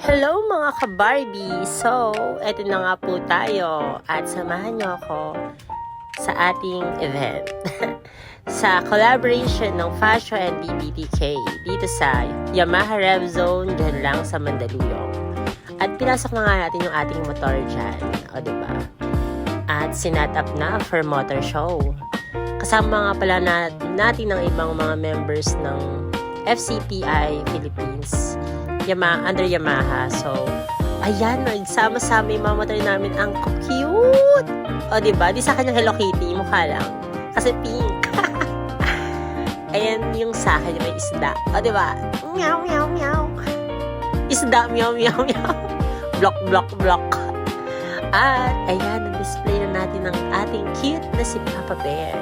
Hello mga ka-Barbie! So, eto na nga po tayo at samahan niyo ako sa ating event. Sa collaboration ng Fashion and BBTK dito sa Yamaha Rev Zone dyan lang sa Mandaluyong. At pinasok na nga natin yung ating motor dyan. O diba? At sinat up na for motor show. Kasama nga pala natin ng ibang mga members ng FCPI Philippines under Yamaha. So, ayan, nagsama-sama yung mga motor namin. Ang cute! O, diba? Di sa kanyang Hello Kitty, mukha lang. Kasi pink. Ayan yung sa akin, may isda. O, diba? Meow, meow, meow. Isda, meow, meow, meow. Block, block, block. At, ayan, na-display na natin ang ating cute na si Papa Bear.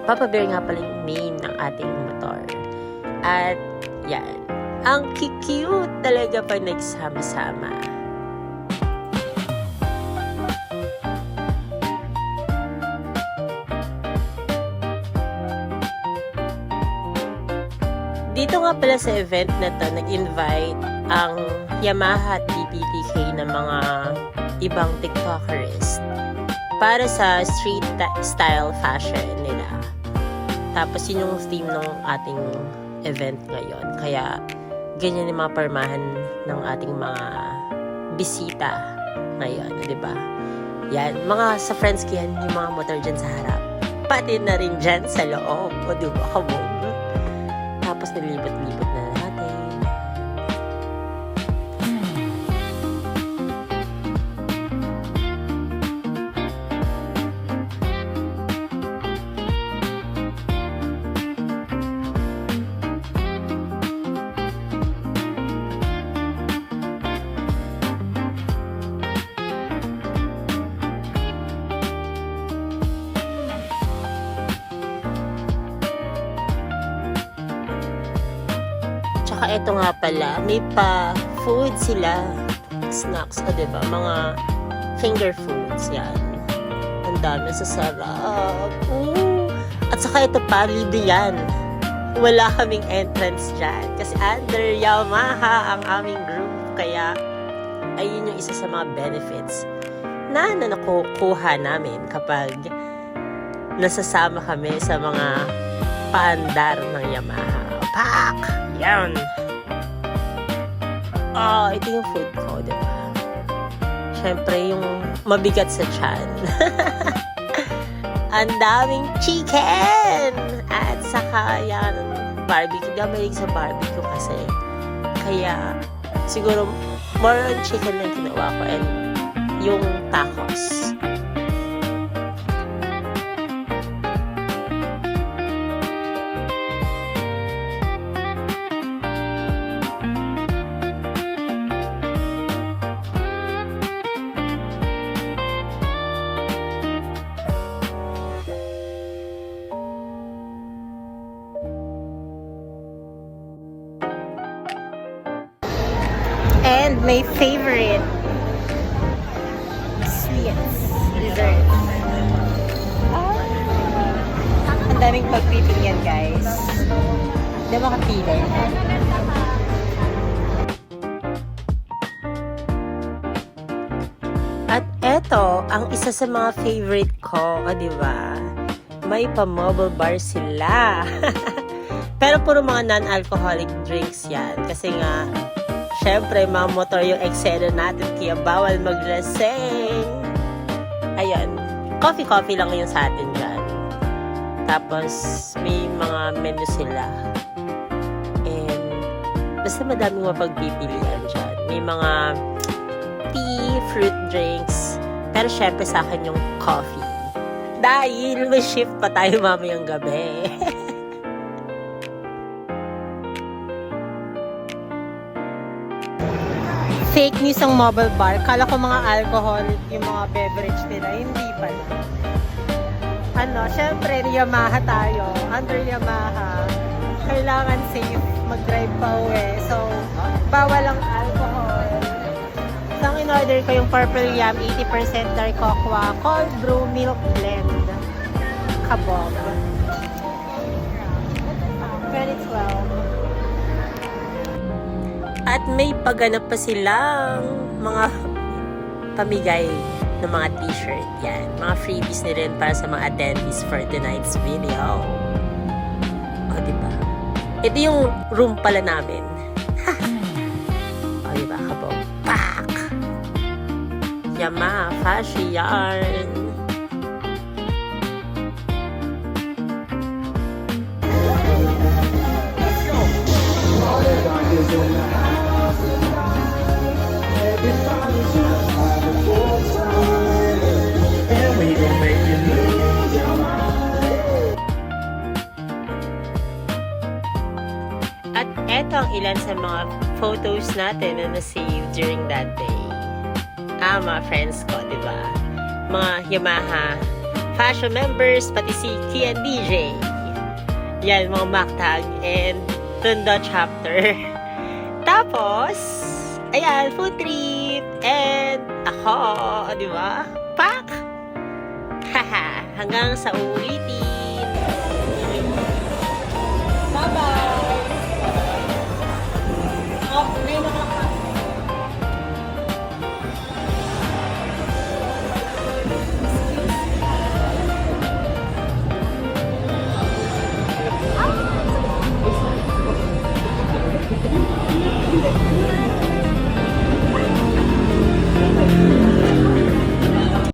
Papa Bear nga pala yung name ng ating motor. At, yan. Ang cute talaga pag nagsama-sama. Dito nga pala sa event na to, nag-invite ang Yamaha at BBTK ng mga ibang TikTokers para sa street style fashion nila. Tapos yun yung theme ng ating event ngayon. Kaya ganyan yung mga parmahan ng ating mga bisita ngayon, di ba? Yan, mga sa friends ko yan, yung mga motor dyan sa harap. Pati na rin dyan sa loob, o di ba, kabog? Tapos nilibot-libot na natin. Tsaka ito nga pala, may pa food sila, snacks, o diba? Mga finger foods, yan. Ang dami sa sarap. Ooh. At saka ito pa, libre yan. Wala kaming entrance dyan. Kasi under Yamaha ang aming group. Kaya, ayun yung isa sa mga benefits na nakukuha namin kapag nasasama kami sa mga paandar ng Yamaha. Pak! Yan! Ito yung food ko, diba? Siyempre, yung mabigat sa tiyan. Ang daming chicken! At saka, yan, barbecue. Damalig sa barbecue kasi. Kaya, siguro, more on chicken lang ginawa ko and yung tacos. And my favorite sweets, dessert. Ang daming pagpipil yan, guys. Hindi makapili. At eto, ang isa sa mga favorite ko, diba? May pa-mobile bar sila. Pero puro mga non-alcoholic drinks yan. Kasi nga, syempre, mga motor yung eksena natin, kaya bawal maglasing. Ayan. Coffee lang yung sa atin dyan. Tapos, may mga menu sila. And, basta madaming mapagpipilian dyan. May mga tea, fruit drinks. Pero syempre sa akin yung coffee. Dahil may shift pa tayo mamayang gabi. Fake news ang mobile bar. Kala ko mga alcohol, yung mga beverage nila. Hindi pala. Syempre, Yamaha tayo. Under Yamaha. Kailangan safe mag-drive pa uwi. So, bawal ang alcohol. So, ang in-order ko yung Purple Yam 80% dark cocoa cold brew milk blend. Kabog. 2012. At may pagganap pa silang mga pamigay ng mga t-shirt. Yan. Mga freebies na rin para sa mga attendees for tonight's video. O, diba? Ito yung room pala namin. O, diba? Kabog. Pak! Yamaha Fashion Yarn. At eto ang ilan sa mga photos natin na na-save during that day. Mga friends ko, di ba? Mga Yamaha fashion members, pati si Kian DJ. Yan, mga MacTag and Tondo chapter. Tapos, ayan, food trip. And ako, di ba? Pak! Haha, hanggang sa ulitin.